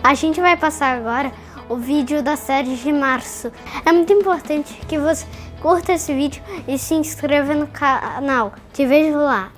A gente vai passar agora o vídeo da série de março. É muito importante que você curta esse vídeo e se inscreva no canal. Te vejo lá.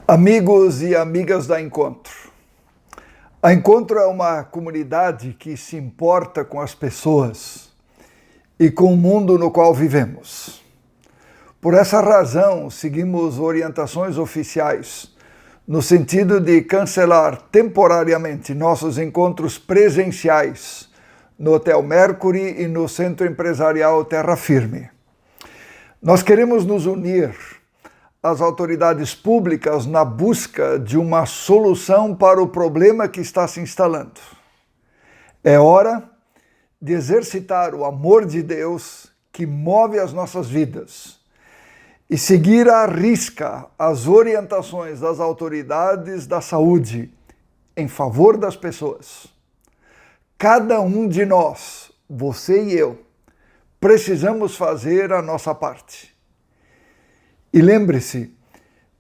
Amigos e amigas da Encontro. A Encontro é uma comunidade que se importa com as pessoas e com o mundo no qual vivemos. Por essa razão, seguimos orientações oficiais no sentido de cancelar temporariamente nossos encontros presenciais no Hotel Mercury e no Centro Empresarial Terra Firme. Nós queremos nos unir às autoridades públicas na busca de uma solução para o problema que está se instalando. É hora de exercitar o amor de Deus que move as nossas vidas e seguir à risca as orientações das autoridades da saúde em favor das pessoas. Cada um de nós, você e eu, precisamos fazer a nossa parte. E lembre-se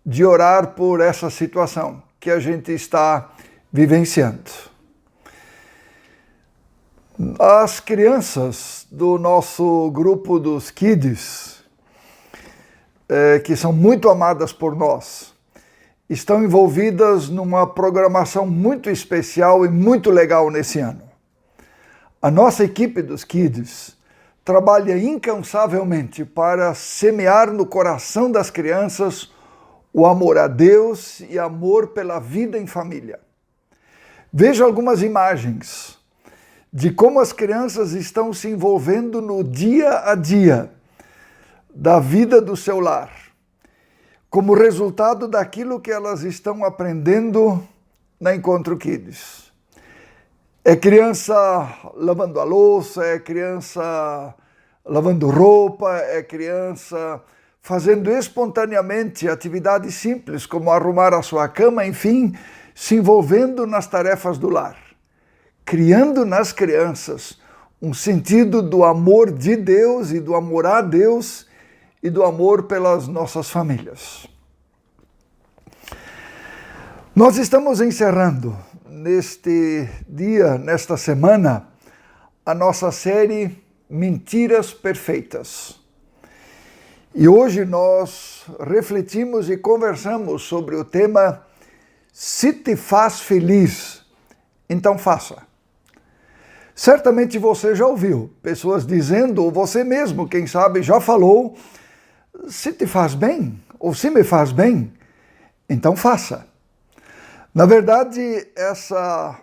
de orar por essa situação que a gente está vivenciando. As crianças do nosso grupo dos Kids, que são muito amadas por nós, estão envolvidas numa programação muito especial e muito legal nesse ano. A nossa equipe dos Kids trabalha incansavelmente para semear no coração das crianças o amor a Deus e amor pela vida em família. Veja algumas imagens de como as crianças estão se envolvendo no dia a dia da vida do seu lar, como resultado daquilo que elas estão aprendendo na Encontro Kids. É criança lavando a louça, é criança lavando roupa, é criança fazendo espontaneamente atividades simples, como arrumar a sua cama, enfim, se envolvendo nas tarefas do lar, criando nas crianças um sentido do amor de Deus e do amor a Deus e do amor pelas nossas famílias. Nós estamos encerrando neste dia, nesta semana, a nossa série Mentiras Perfeitas. E hoje nós refletimos e conversamos sobre o tema Se te faz feliz, então faça. Certamente você já ouviu pessoas dizendo, ou você mesmo, quem sabe, já falou, se te faz bem, ou se me faz bem, então faça. Na verdade, essa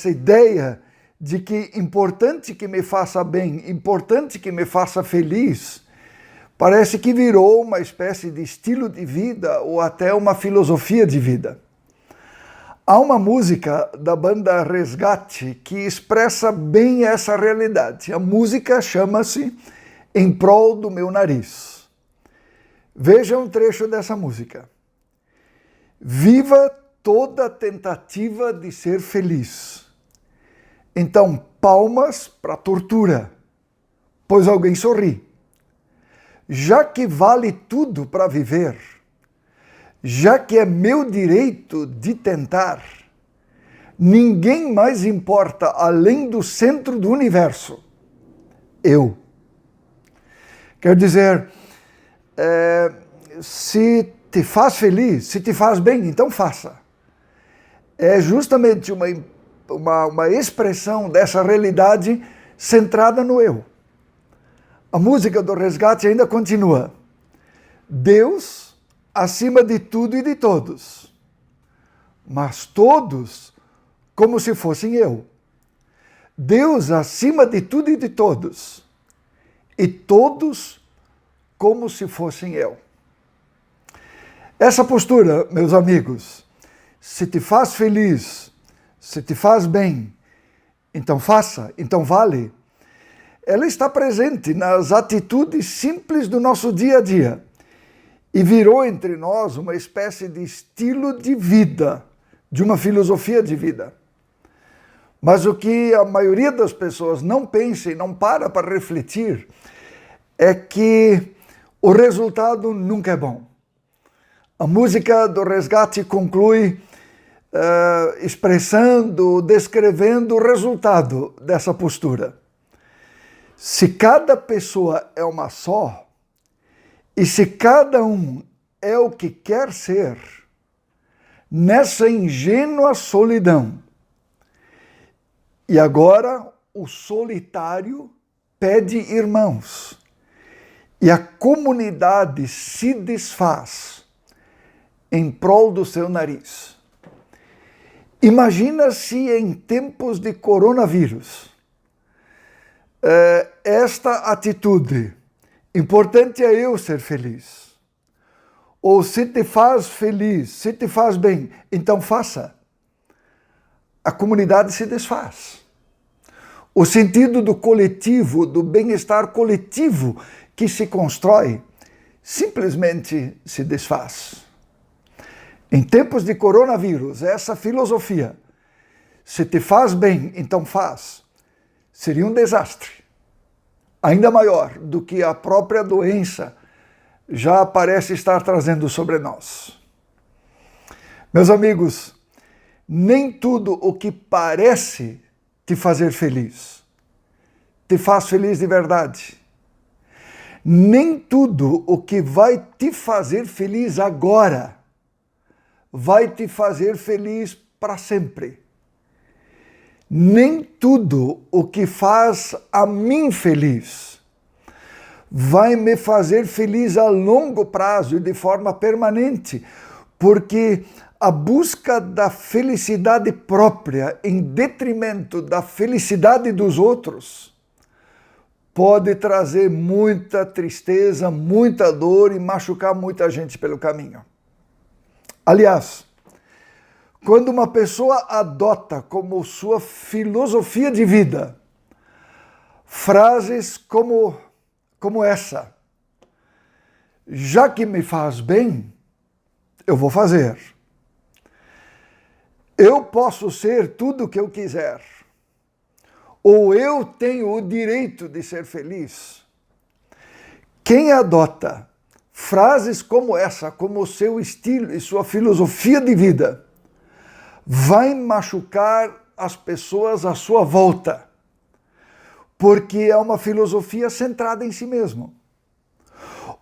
ideia de que importante que me faça bem, importante que me faça feliz, parece que virou uma espécie de estilo de vida ou até uma filosofia de vida. Há uma música da banda Resgate que expressa bem essa realidade. A música chama-se em prol do meu nariz. Veja um trecho dessa música. Viva toda tentativa de ser feliz. Então, palmas para a tortura, pois alguém sorri. Já que vale tudo para viver, já que é meu direito de tentar, ninguém mais importa além do centro do universo. Eu. Quer dizer, se te faz feliz, se te faz bem, então faça. É justamente uma expressão dessa realidade centrada no eu. A música do Resgate ainda continua. Deus acima de tudo e de todos, mas todos como se fossem eu. Deus acima de tudo e de todos, e todos como se fossem eu. Essa postura, meus amigos, se te faz feliz, se te faz bem, então faça, então vale. Ela está presente nas atitudes simples do nosso dia a dia e virou entre nós uma espécie de estilo de vida, de uma filosofia de vida. Mas o que a maioria das pessoas não pensa e não para refletir é que o resultado nunca é bom. A música do Resgate conclui expressando, descrevendo o resultado dessa postura. Se cada pessoa é uma só, e se cada um é o que quer ser, nessa ingênua solidão, e agora o solitário pede irmãos, e a comunidade se desfaz em prol do seu nariz. Imagina se em tempos de coronavírus, esta atitude, importante é eu ser feliz, ou se te faz feliz, se te faz bem, então faça. A comunidade se desfaz. O sentido do coletivo, do bem-estar coletivo que se constrói, simplesmente se desfaz. Em tempos de coronavírus, essa filosofia, se te faz bem, então faz, seria um desastre, ainda maior do que a própria doença já parece estar trazendo sobre nós. Meus amigos, nem tudo o que parece te fazer feliz te faz feliz de verdade. Nem tudo o que vai te fazer feliz agora vai te fazer feliz para sempre. Nem tudo o que faz a mim feliz vai me fazer feliz a longo prazo e de forma permanente, porque a busca da felicidade própria em detrimento da felicidade dos outros pode trazer muita tristeza, muita dor e machucar muita gente pelo caminho. Aliás, quando uma pessoa adota como sua filosofia de vida frases como essa: já que me faz bem, eu vou fazer. Eu posso ser tudo o que eu quiser. Ou eu tenho o direito de ser feliz. Quem adota frases como essa, como seu estilo e sua filosofia de vida, vai machucar as pessoas à sua volta, porque é uma filosofia centrada em si mesmo.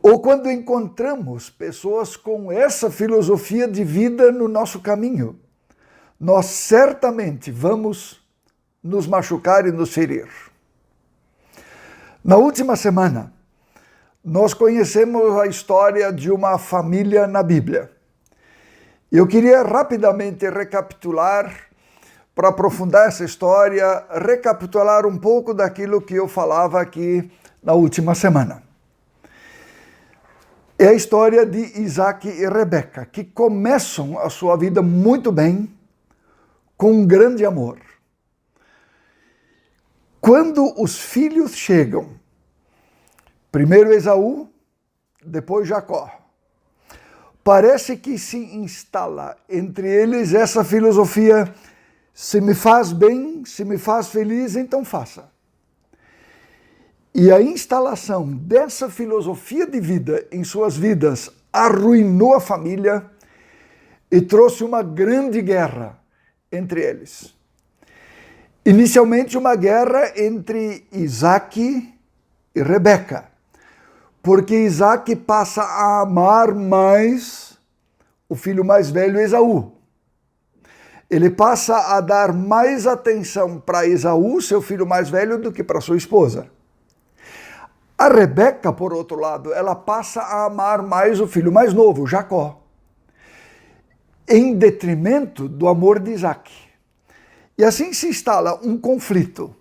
Ou quando encontramos pessoas com essa filosofia de vida no nosso caminho, nós certamente vamos nos machucar e nos ferir. Na última semana, nós conhecemos a história de uma família na Bíblia. Eu queria rapidamente recapitular, para aprofundar essa história, recapitular um pouco daquilo que eu falava aqui na última semana. É a história de Isaac e Rebeca, que começam a sua vida muito bem, com um grande amor. Quando os filhos chegam, Primeiro Esaú, depois Jacó. Parece que se instala entre eles essa filosofia: se me faz bem, se me faz feliz, então faça. E a instalação dessa filosofia de vida em suas vidas arruinou a família e trouxe uma grande guerra entre eles. Inicialmente uma guerra entre Isaac e Rebeca, porque Isaac passa a amar mais o filho mais velho, Esaú. Ele passa a dar mais atenção para Esaú, seu filho mais velho, do que para sua esposa. A Rebeca, por outro lado, ela passa a amar mais o filho mais novo, Jacó, em detrimento do amor de Isaac. E assim se instala um conflito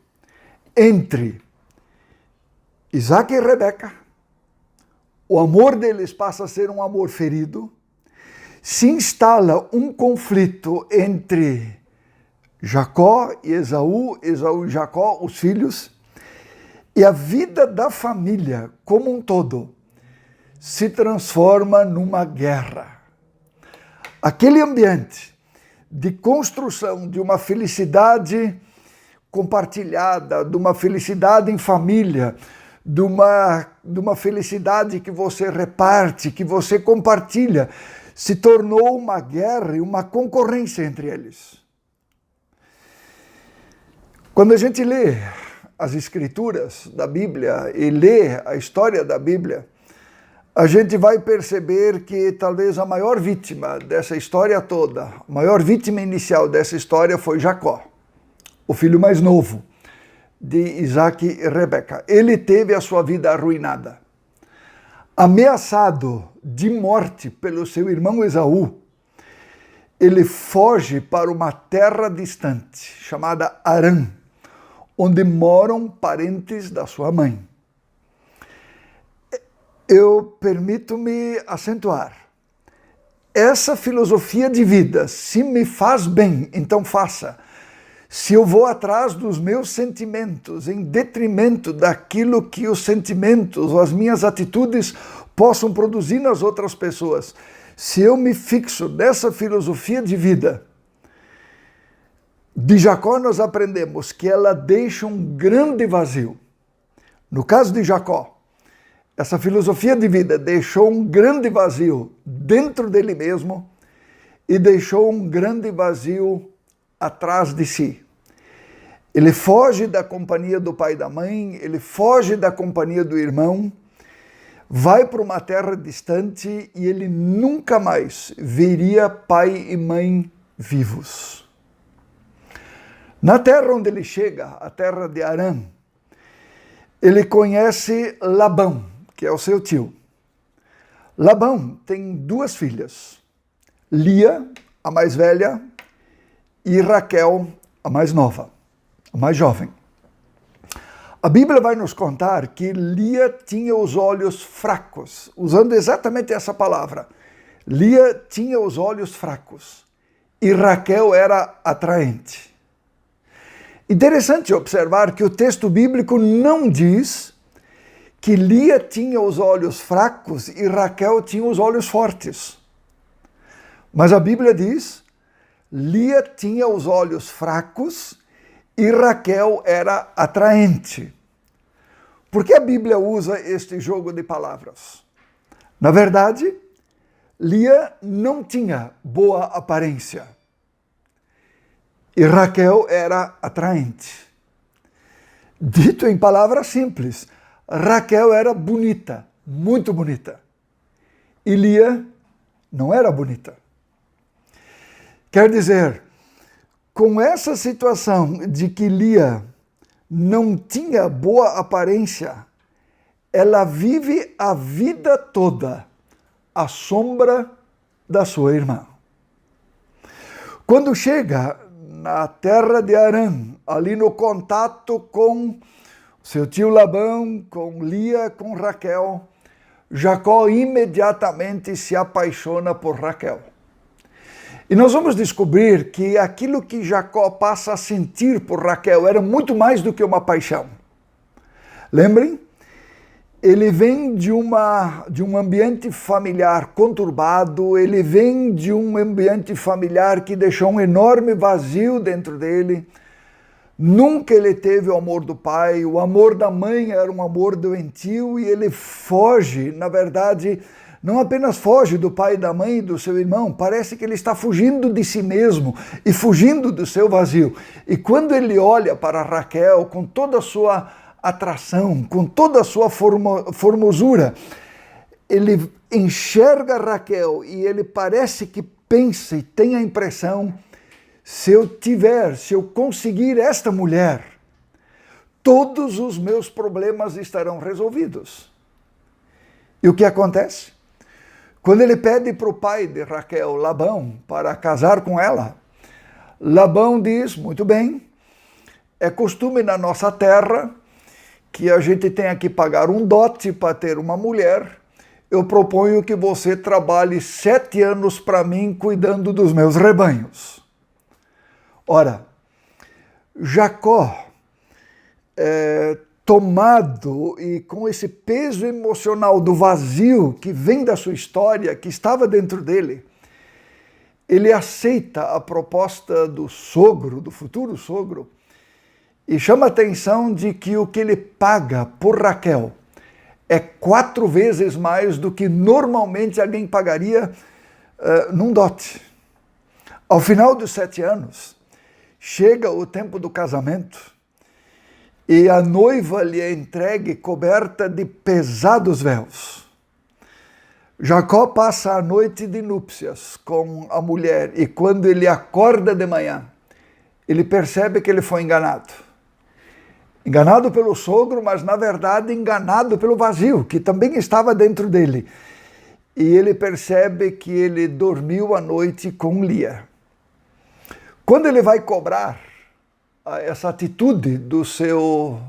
entre Isaac e Rebeca. O amor deles passa a ser um amor ferido. Se instala um conflito entre Jacó e Esaú, Esaú e Jacó, os filhos, e a vida da família como um todo se transforma numa guerra. Aquele ambiente de construção de uma felicidade compartilhada, de uma felicidade em família, de uma felicidade que você reparte, que você compartilha, se tornou uma guerra e uma concorrência entre eles. Quando a gente lê as escrituras da Bíblia e lê a história da Bíblia, a gente vai perceber que talvez a maior vítima dessa história toda, a maior vítima inicial dessa história foi Jacó, o filho mais novo de Isaac e Rebeca. Ele teve a sua vida arruinada. Ameaçado de morte pelo seu irmão Esaú, ele foge para uma terra distante, chamada Harã, onde moram parentes da sua mãe. Eu permito-me acentuar. Essa filosofia de vida, se me faz bem, então faça. Se eu vou atrás dos meus sentimentos em detrimento daquilo que os sentimentos ou as minhas atitudes possam produzir nas outras pessoas, se eu me fixo nessa filosofia de vida, de Jacó nós aprendemos que ela deixa um grande vazio. No caso de Jacó, essa filosofia de vida deixou um grande vazio dentro dele mesmo e deixou um grande vazio atrás de si. Ele foge da companhia do pai e da mãe, ele foge da companhia do irmão, vai para uma terra distante e ele nunca mais veria pai e mãe vivos. Na terra onde ele chega, a terra de Harã, ele conhece Labão, que é o seu tio. Labão tem duas filhas, Lia, a mais velha, e Raquel, a mais nova, a mais jovem. A Bíblia vai nos contar que Lia tinha os olhos fracos, usando exatamente essa palavra. Lia tinha os olhos fracos e Raquel era atraente. Interessante observar que o texto bíblico não diz que Lia tinha os olhos fracos e Raquel tinha os olhos fortes. Mas a Bíblia diz: Lia tinha os olhos fracos e Raquel era atraente. Por que a Bíblia usa este jogo de palavras? Na verdade, Lia não tinha boa aparência e Raquel era atraente. Dito em palavras simples, Raquel era bonita, muito bonita, e Lia não era bonita. Quer dizer, com essa situação de que Lia não tinha boa aparência, ela vive a vida toda à sombra da sua irmã. Quando chega na terra de Harã, ali no contato com seu tio Labão, com Lia, com Raquel, Jacó imediatamente se apaixona por Raquel. E nós vamos descobrir que aquilo que Jacó passa a sentir por Raquel era muito mais do que uma paixão. Lembrem? ele vem de um ambiente familiar conturbado, ele vem de um ambiente familiar que deixou um enorme vazio dentro dele. Nunca ele teve o amor do pai, o amor da mãe era um amor doentio e ele foge, na verdade, não apenas foge do pai, da mãe e do seu irmão, parece que ele está fugindo de si mesmo e fugindo do seu vazio. E quando ele olha para Raquel com toda a sua atração, com toda a sua formosura, ele enxerga Raquel e ele parece que pensa e tem a impressão: se eu conseguir esta mulher, todos os meus problemas estarão resolvidos. E o que acontece? Quando ele pede para o pai de Raquel, Labão, para casar com ela, Labão diz: muito bem, é costume na nossa terra que a gente tenha que pagar um dote para ter uma mulher. Eu proponho que você trabalhe 7 anos para mim cuidando dos meus rebanhos. Ora, Jacó, tomado e com esse peso emocional do vazio que vem da sua história, que estava dentro dele, ele aceita a proposta do sogro, do futuro sogro, e chama a atenção de que o que ele paga por Raquel é 4 vezes mais do que normalmente alguém pagaria num dote. Ao final dos 7 anos, chega o tempo do casamento e a noiva lhe é entregue coberta de pesados véus. Jacó passa a noite de núpcias com a mulher e quando ele acorda de manhã, ele percebe que ele foi enganado. Enganado pelo sogro, mas na verdade enganado pelo vazio, que também estava dentro dele. E ele percebe que ele dormiu a noite com Lia. Quando ele vai cobrar essa atitude do seu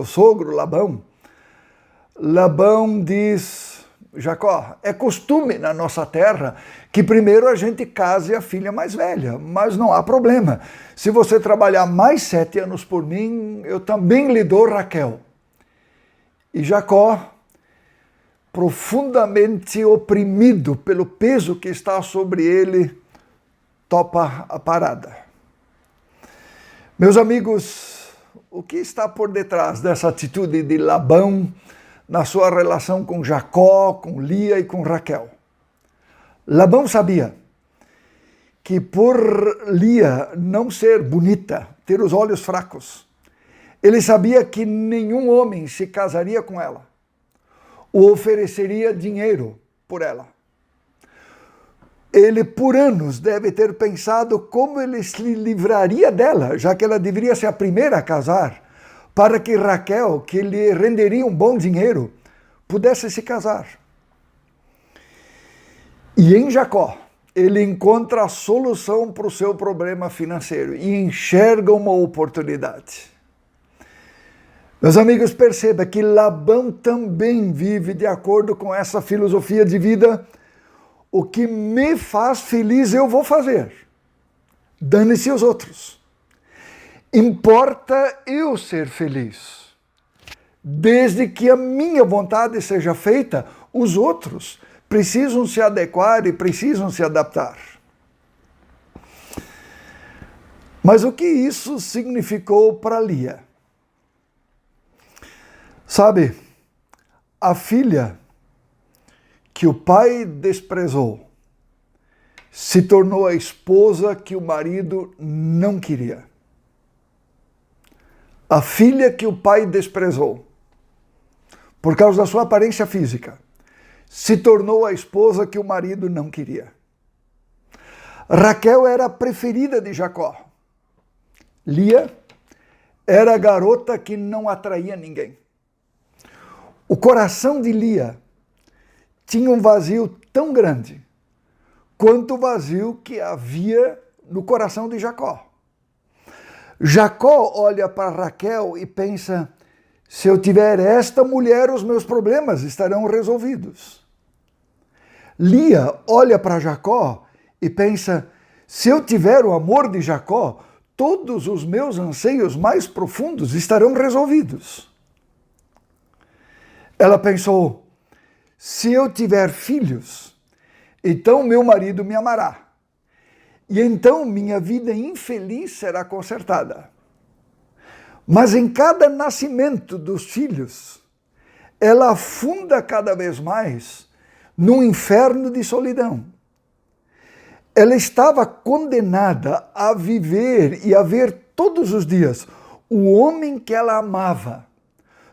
sogro, Labão, Labão diz: Jacó, é costume na nossa terra que primeiro a gente case a filha mais velha, mas não há problema. Se você trabalhar mais 7 anos por mim, eu também lhe dou Raquel. E Jacó, profundamente oprimido pelo peso que está sobre ele, topa a parada. Meus amigos, o que está por detrás dessa atitude de Labão na sua relação com Jacó, com Lia e com Raquel? Labão sabia que por Lia não ser bonita, ter os olhos fracos, ele sabia que nenhum homem se casaria com ela, ou ofereceria dinheiro por ela. Ele por anos deve ter pensado como ele se livraria dela, já que ela deveria ser a primeira a casar, para que Raquel, que lhe renderia um bom dinheiro, pudesse se casar. E em Jacó, ele encontra a solução para o seu problema financeiro e enxerga uma oportunidade. Meus amigos, perceba que Labão também vive de acordo com essa filosofia de vida. O que me faz feliz eu vou fazer. Dane-se os outros. Importa eu ser feliz. Desde que a minha vontade seja feita, os outros precisam se adequar e precisam se adaptar. Mas o que isso significou para Lia? Sabe, a filha que o pai desprezou se tornou a esposa que o marido não queria. A filha que o pai desprezou, por causa da sua aparência física, se tornou a esposa que o marido não queria. Raquel era a preferida de Jacó. Lia era a garota que não atraía ninguém. O coração de Lia tinha um vazio tão grande quanto o vazio que havia no coração de Jacó. Jacó olha para Raquel e pensa: se eu tiver esta mulher, os meus problemas estarão resolvidos. Lia olha para Jacó e pensa: se eu tiver o amor de Jacó, todos os meus anseios mais profundos estarão resolvidos. Ela pensou: se eu tiver filhos, então meu marido me amará. E então minha vida infeliz será consertada. Mas em cada nascimento dos filhos, ela afunda cada vez mais num inferno de solidão. Ela estava condenada a viver e a ver todos os dias o homem que ela amava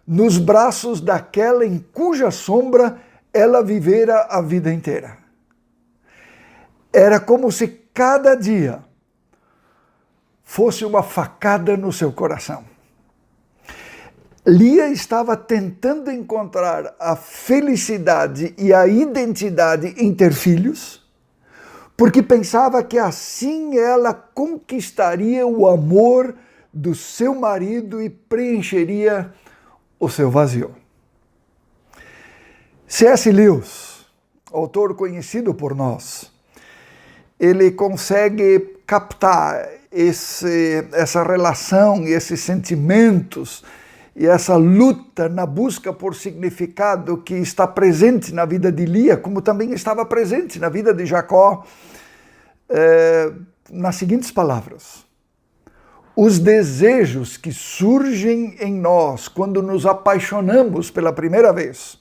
nos braços daquela em cuja sombra ela vivera a vida inteira. Era como se cada dia fosse uma facada no seu coração. Lia estava tentando encontrar a felicidade e a identidade em ter filhos, porque pensava que assim ela conquistaria o amor do seu marido e preencheria o seu vazio. C.S. Lewis, autor conhecido por nós, ele consegue captar essa relação e esses sentimentos e essa luta na busca por significado que está presente na vida de Lia, como também estava presente na vida de Jacó, nas seguintes palavras: os desejos que surgem em nós quando nos apaixonamos pela primeira vez,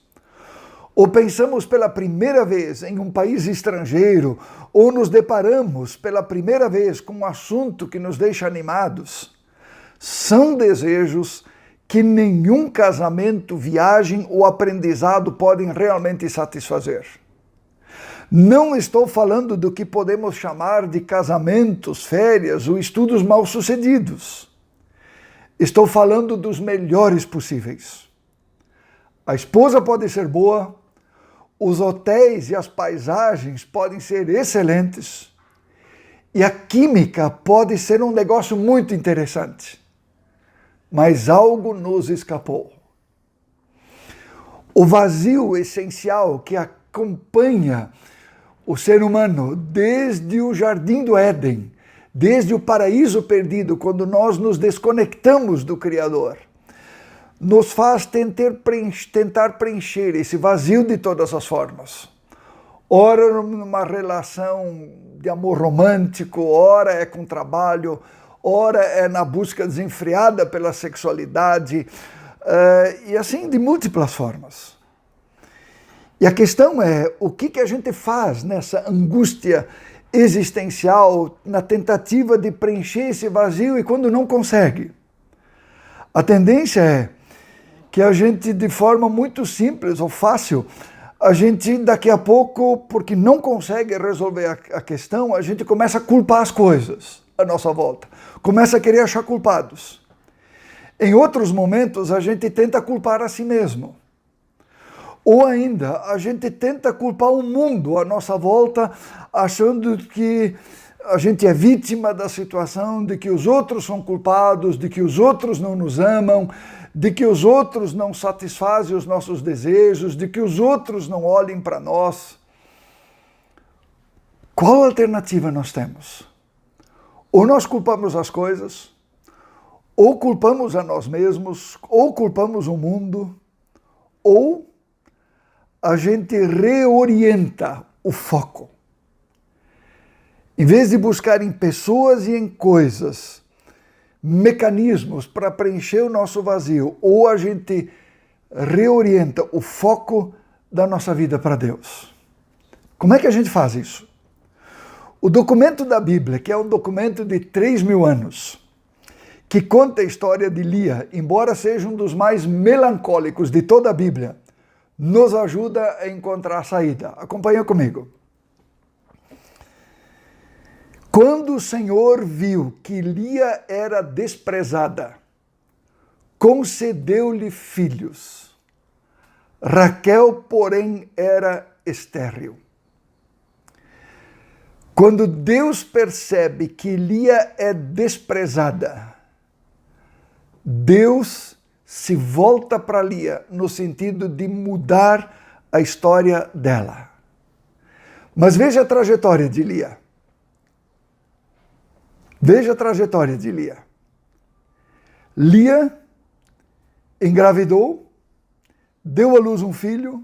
ou pensamos pela primeira vez em um país estrangeiro, ou nos deparamos pela primeira vez com um assunto que nos deixa animados, são desejos que nenhum casamento, viagem ou aprendizado podem realmente satisfazer. Não estou falando do que podemos chamar de casamentos, férias ou estudos mal-sucedidos. Estou falando dos melhores possíveis. A esposa pode ser boa, os hotéis e as paisagens podem ser excelentes, e a química pode ser um negócio muito interessante. Mas algo nos escapou. O vazio essencial que acompanha o ser humano desde o Jardim do Éden, desde o paraíso perdido, quando nós nos desconectamos do Criador, nos faz tentar preencher esse vazio de todas as formas. Ora numa relação de amor romântico, ora é com trabalho, ora é na busca desenfreada pela sexualidade, e assim de múltiplas formas. E a questão é, o que a gente faz nessa angústia existencial, na tentativa de preencher esse vazio e quando não consegue? A tendência é que a gente, de forma muito simples ou fácil, a gente daqui a pouco, porque não consegue resolver a questão, a gente começa a culpar as coisas à nossa volta, começa a querer achar culpados. Em outros momentos, a gente tenta culpar a si mesmo. Ou ainda, a gente tenta culpar o mundo à nossa volta, achando que a gente é vítima da situação, de que os outros são culpados, de que os outros não nos amam, de que os outros não satisfazem os nossos desejos, de que os outros não olhem para nós. Qual alternativa nós temos? Ou nós culpamos as coisas, ou culpamos a nós mesmos, ou culpamos o mundo, ou a gente reorienta o foco. Em vez de buscar em pessoas e em coisas mecanismos para preencher o nosso vazio, ou a gente reorienta o foco da nossa vida para Deus. Como é que a gente faz isso? O documento da Bíblia, que é um documento de 3.000 anos, que conta a história de Lia, embora seja um dos mais melancólicos de toda a Bíblia, nos ajuda a encontrar a saída. Acompanha comigo. Quando o Senhor viu que Lia era desprezada, concedeu-lhe filhos. Raquel, porém, era estéril. Quando Deus percebe que Lia é desprezada, Deus se volta para Lia no sentido de mudar a história dela. Mas veja a trajetória de Lia. Veja a trajetória de Lia. Lia engravidou, deu à luz um filho,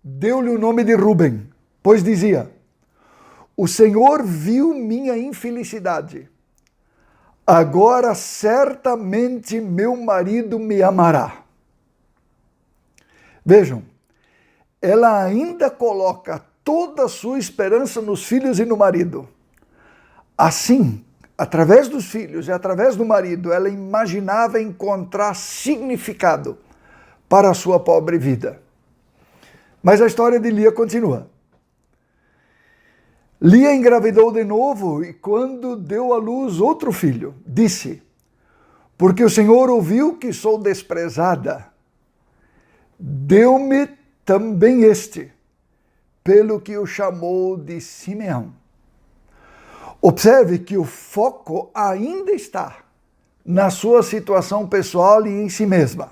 deu-lhe o nome de Ruben, pois dizia: o Senhor viu minha infelicidade. Agora certamente meu marido me amará. Vejam, ela ainda coloca toda a sua esperança nos filhos e no marido. Assim, através dos filhos e através do marido, ela imaginava encontrar significado para a sua pobre vida. Mas a história de Lia continua. Lia engravidou de novo e quando deu à luz outro filho, disse: porque o Senhor ouviu que sou desprezada, deu-me também este, pelo que o chamou de Simeão. Observe que o foco ainda está na sua situação pessoal e em si mesma.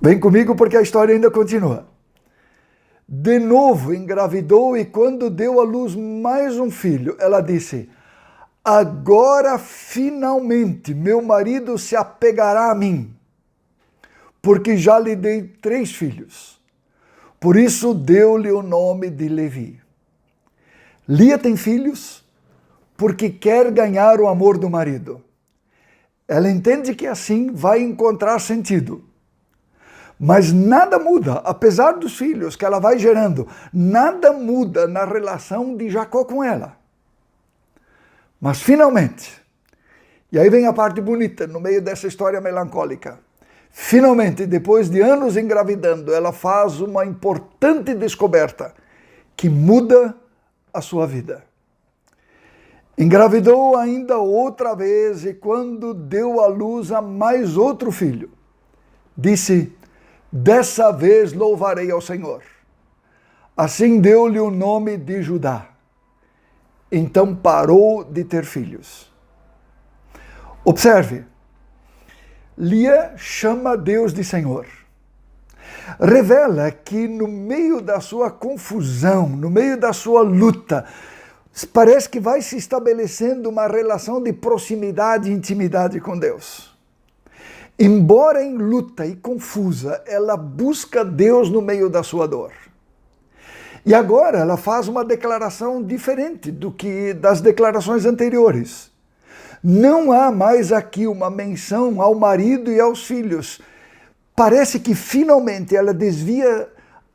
Vem comigo porque a história ainda continua. De novo engravidou e quando deu à luz mais um filho, ela disse: agora finalmente meu marido se apegará a mim, porque já lhe dei 3 filhos. Por isso deu-lhe o nome de Levi. Lia tem filhos porque quer ganhar o amor do marido. Ela entende que assim vai encontrar sentido. Mas nada muda, apesar dos filhos que ela vai gerando, nada muda na relação de Jacó com ela. Mas finalmente, e aí vem a parte bonita no meio dessa história melancólica, finalmente, depois de anos engravidando, ela faz uma importante descoberta que muda a sua vida. Engravidou ainda outra vez e quando deu à luz a mais outro filho, disse: dessa vez louvarei ao Senhor. Assim deu-lhe o nome de Judá. Então parou de ter filhos. Observe, Lia chama Deus de Senhor. Revela que no meio da sua confusão, no meio da sua luta, parece que vai se estabelecendo uma relação de proximidade e intimidade com Deus. Embora em luta e confusa, ela busca Deus no meio da sua dor. E agora ela faz uma declaração diferente do que das declarações anteriores. Não há mais aqui uma menção ao marido e aos filhos. Parece que finalmente ela desvia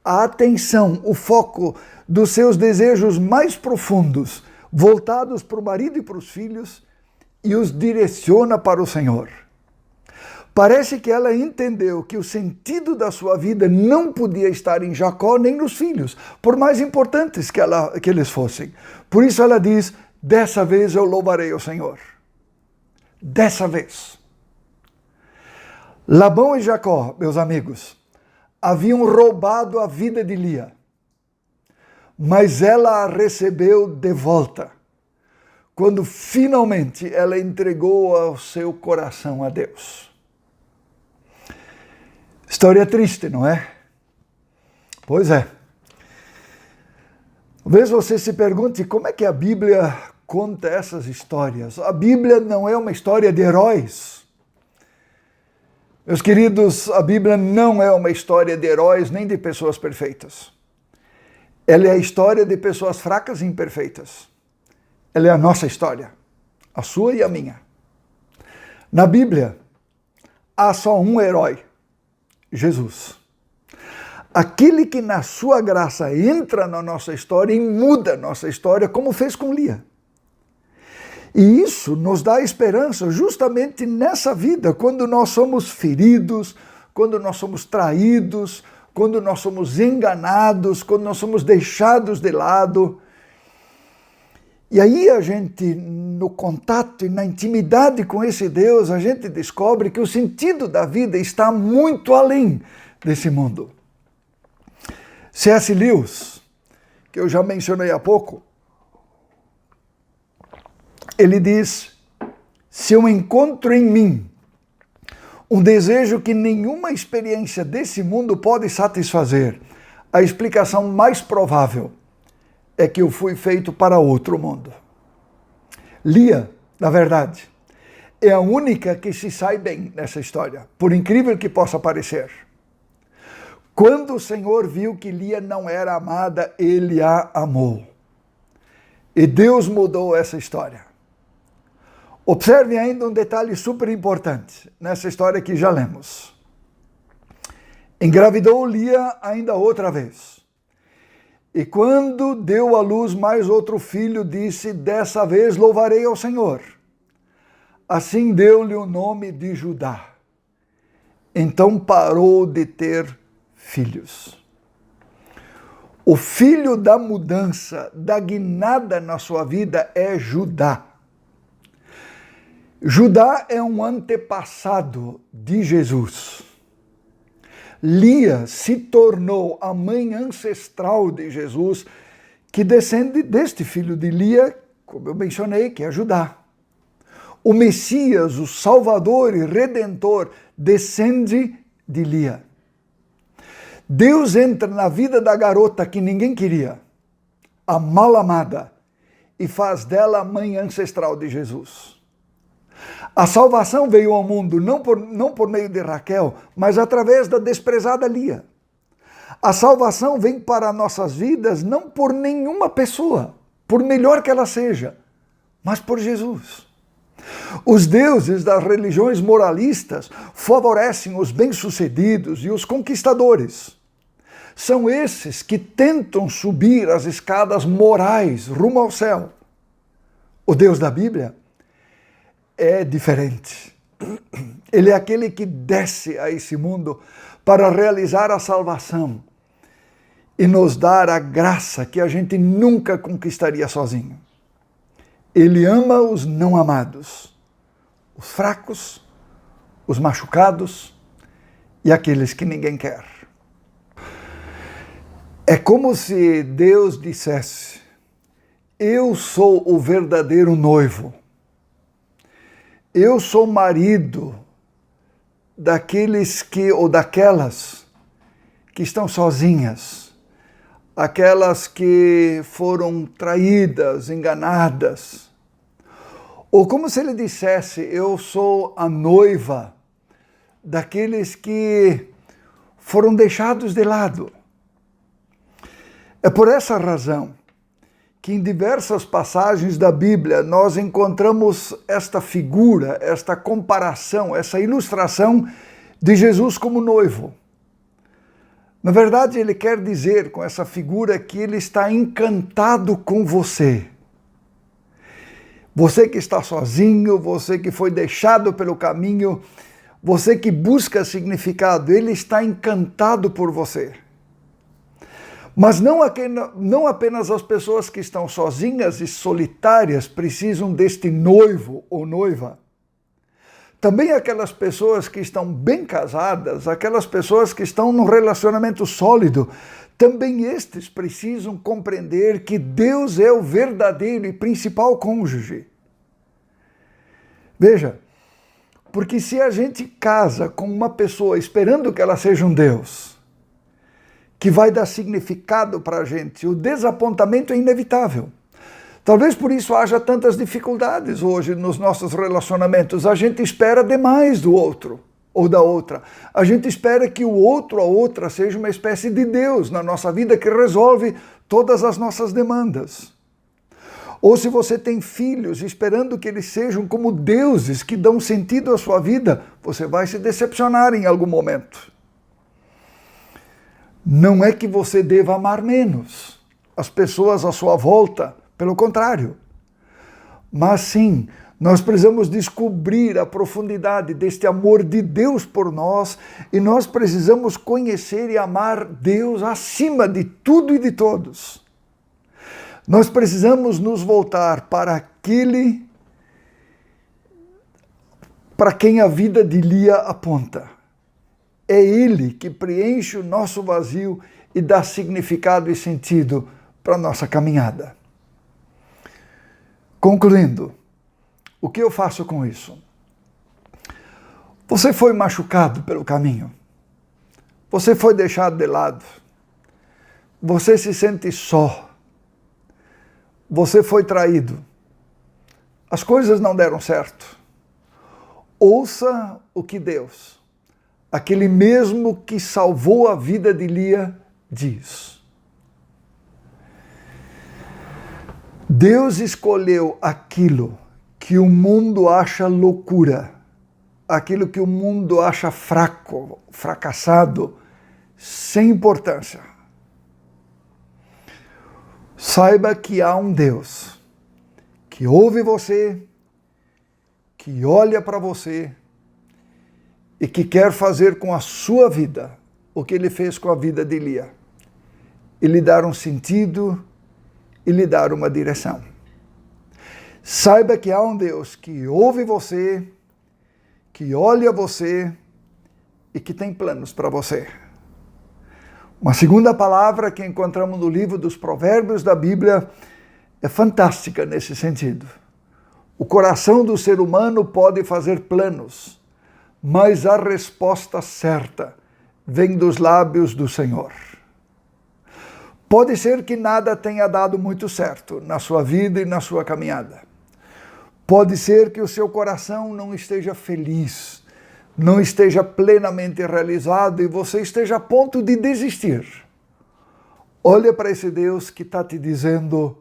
a atenção, o foco dos seus desejos mais profundos, voltados para o marido e para os filhos, e os direciona para o Senhor. Parece que ela entendeu que o sentido da sua vida não podia estar em Jacó nem nos filhos, por mais importantes que eles fossem. Por isso ela diz: dessa vez eu louvarei o Senhor. Dessa vez. Labão e Jacó, meus amigos, haviam roubado a vida de Lia, mas ela a recebeu de volta, quando finalmente ela entregou o seu coração a Deus. História triste, não é? Pois é. Talvez você se pergunte como é que a Bíblia conta essas histórias. A Bíblia não é uma história de heróis. Meus queridos, a Bíblia não é uma história de heróis nem de pessoas perfeitas. Ela é a história de pessoas fracas e imperfeitas. Ela é a nossa história, a sua e a minha. Na Bíblia, há só um herói: Jesus. Aquele que na sua graça entra na nossa história e muda a nossa história, como fez com Lia. E isso nos dá esperança justamente nessa vida, quando nós somos feridos, quando nós somos traídos, quando nós somos enganados, quando nós somos deixados de lado. E aí a gente, no contato e na intimidade com esse Deus, a gente descobre que o sentido da vida está muito além desse mundo. C.S. Lewis, que eu já mencionei há pouco, ele diz: se eu encontro em mim um desejo que nenhuma experiência desse mundo pode satisfazer, a explicação mais provável é que eu fui feito para outro mundo. Lia, na verdade, é a única que se sai bem nessa história, por incrível que possa parecer. Quando o Senhor viu que Lia não era amada, ele a amou. E Deus mudou essa história. Observe ainda um detalhe super importante nessa história que já lemos. Engravidou Lia ainda outra vez. E quando deu à luz mais outro filho, disse: dessa vez louvarei ao Senhor. Assim deu-lhe o nome de Judá. Então parou de ter filhos. O filho da mudança, da guinada na sua vida é Judá. Judá é um antepassado de Jesus. Lia se tornou a mãe ancestral de Jesus, que descende deste filho de Lia, como eu mencionei, que é Judá. O Messias, o Salvador e Redentor, descende de Lia. Deus entra na vida da garota que ninguém queria, a mal amada, e faz dela a mãe ancestral de Jesus. A salvação veio ao mundo não por meio de Raquel, mas através da desprezada Lia. A salvação vem para nossas vidas não por nenhuma pessoa, por melhor que ela seja, mas por Jesus. Os deuses das religiões moralistas favorecem os bem-sucedidos e os conquistadores. São esses que tentam subir as escadas morais rumo ao céu. O Deus da Bíblia é diferente. Ele é aquele que desce a esse mundo para realizar a salvação e nos dar a graça que a gente nunca conquistaria sozinho. Ele ama os não amados, os fracos, os machucados e aqueles que ninguém quer. É como se Deus dissesse: eu sou o verdadeiro noivo. Eu sou marido daqueles que, ou daquelas que estão sozinhas, aquelas que foram traídas, enganadas. Ou como se ele dissesse: eu sou a noiva daqueles que foram deixados de lado. É por essa razão que em diversas passagens da Bíblia nós encontramos esta figura, esta comparação, essa ilustração de Jesus como noivo. Na verdade, ele quer dizer com essa figura que ele está encantado com você. Você que está sozinho, você que foi deixado pelo caminho, você que busca significado, ele está encantado por você. Mas não apenas as pessoas que estão sozinhas e solitárias precisam deste noivo ou noiva. Também aquelas pessoas que estão bem casadas, aquelas pessoas que estão num relacionamento sólido, também estes precisam compreender que Deus é o verdadeiro e principal cônjuge. Veja, porque se a gente casa com uma pessoa esperando que ela seja um Deus, que vai dar significado para a gente, o desapontamento é inevitável. Talvez por isso haja tantas dificuldades hoje nos nossos relacionamentos. A gente espera demais do outro ou da outra. A gente espera que o outro ou a outra seja uma espécie de Deus na nossa vida que resolve todas as nossas demandas. Ou se você tem filhos esperando que eles sejam como deuses que dão sentido à sua vida, você vai se decepcionar em algum momento. Não é que você deva amar menos as pessoas à sua volta, pelo contrário. Mas sim, nós precisamos descobrir a profundidade deste amor de Deus por nós e nós precisamos conhecer e amar Deus acima de tudo e de todos. Nós precisamos nos voltar para aquele para quem a vida de Lia aponta. É Ele que preenche o nosso vazio e dá significado e sentido para a nossa caminhada. Concluindo, o que eu faço com isso? Você foi machucado pelo caminho. Você foi deixado de lado. Você se sente só. Você foi traído. As coisas não deram certo. ouça o que Deus, aquele mesmo que salvou a vida de Lia, diz. Deus escolheu aquilo que o mundo acha loucura, aquilo que o mundo acha fraco, fracassado, sem importância. Saiba que há um Deus que ouve você, que olha para você e que quer fazer com a sua vida o que ele fez com a vida de Lia. E lhe dar um sentido e lhe dar uma direção. Saiba que há um Deus que ouve você, que olha você e que tem planos para você. Uma segunda palavra que encontramos no livro dos Provérbios da Bíblia é fantástica nesse sentido. O coração do ser humano pode fazer planos, mas a resposta certa vem dos lábios do Senhor. Pode ser que nada tenha dado muito certo na sua vida e na sua caminhada. Pode ser que o seu coração não esteja feliz, não esteja plenamente realizado e você esteja a ponto de desistir. Olha para esse Deus que está te dizendo: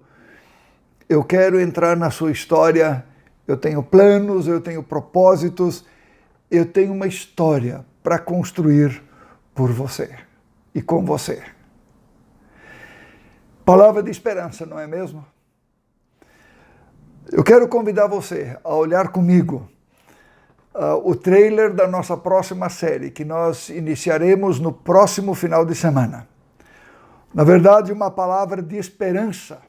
eu quero entrar na sua história, eu tenho planos, eu tenho propósitos, eu tenho uma história para construir por você e com você. Palavra de esperança, não é mesmo? Eu quero convidar você a olhar comigo o trailer da nossa próxima série, que nós iniciaremos no próximo final de semana. Na verdade, uma palavra de esperança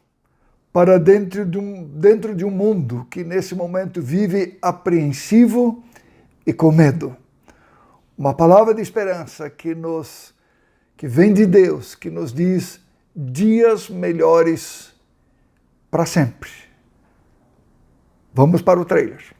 para dentro de um mundo que nesse momento vive apreensivo e com medo. Uma palavra de esperança que vem de Deus, que nos diz dias melhores para sempre. Vamos para o trailer.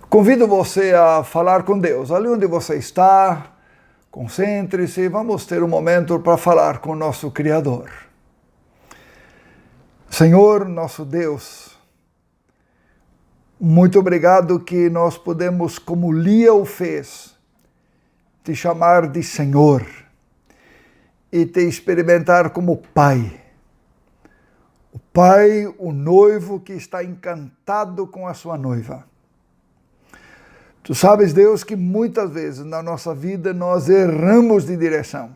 Convido você a falar com Deus. Ali onde você está, concentre-se e vamos ter um momento para falar com o nosso Criador. Senhor, nosso Deus, muito obrigado que nós podemos, como Lia o fez, te chamar de Senhor e te experimentar como Pai. O Pai, o noivo que está encantado com a sua noiva. Tu sabes, Deus, que muitas vezes na nossa vida nós erramos de direção.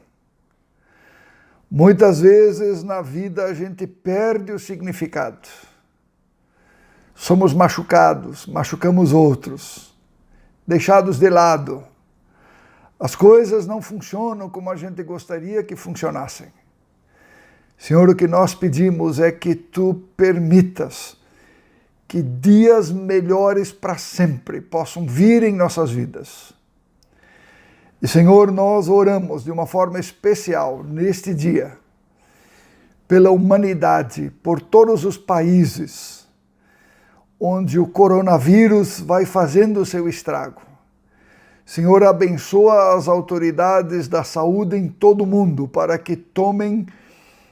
Muitas vezes na vida a gente perde o significado. Somos machucados, machucamos outros, deixados de lado. As coisas não funcionam como a gente gostaria que funcionassem. Senhor, o que nós pedimos é que tu permitas que dias melhores para sempre possam vir em nossas vidas. E, Senhor, nós oramos de uma forma especial neste dia, pela humanidade, por todos os países onde o coronavírus vai fazendo o seu estrago. Senhor, abençoa as autoridades da saúde em todo o mundo para que tomem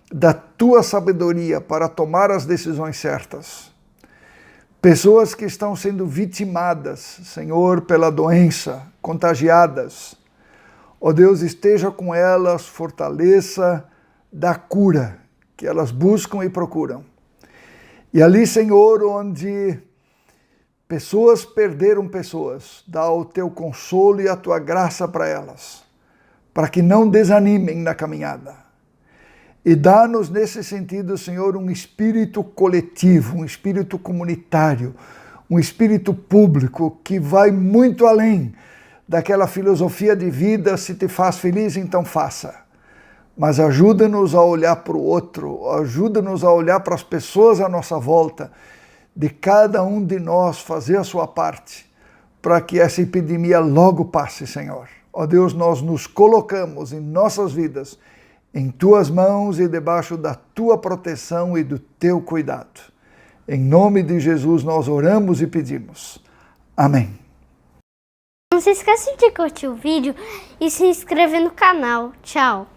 da tua sabedoria para tomar as decisões certas. Pessoas que estão sendo vitimadas, Senhor, pela doença, contagiadas. Ó Deus, esteja com elas, fortaleça da cura que elas buscam e procuram. E ali, Senhor, onde pessoas perderam pessoas, dá o teu consolo e a tua graça para elas, para que não desanimem na caminhada. E dá-nos nesse sentido, Senhor, um espírito coletivo, um espírito comunitário, um espírito público que vai muito além daquela filosofia de vida, se te faz feliz, então faça. Mas ajuda-nos a olhar para o outro, ajuda-nos a olhar para as pessoas à nossa volta, de cada um de nós fazer a sua parte, para que essa epidemia logo passe, Senhor. Ó Deus, nós nos colocamos em nossas vidas, em tuas mãos e debaixo da tua proteção e do teu cuidado. Em nome de Jesus nós oramos e pedimos. Amém. Não se esqueça de curtir o vídeo e se inscrever no canal. Tchau!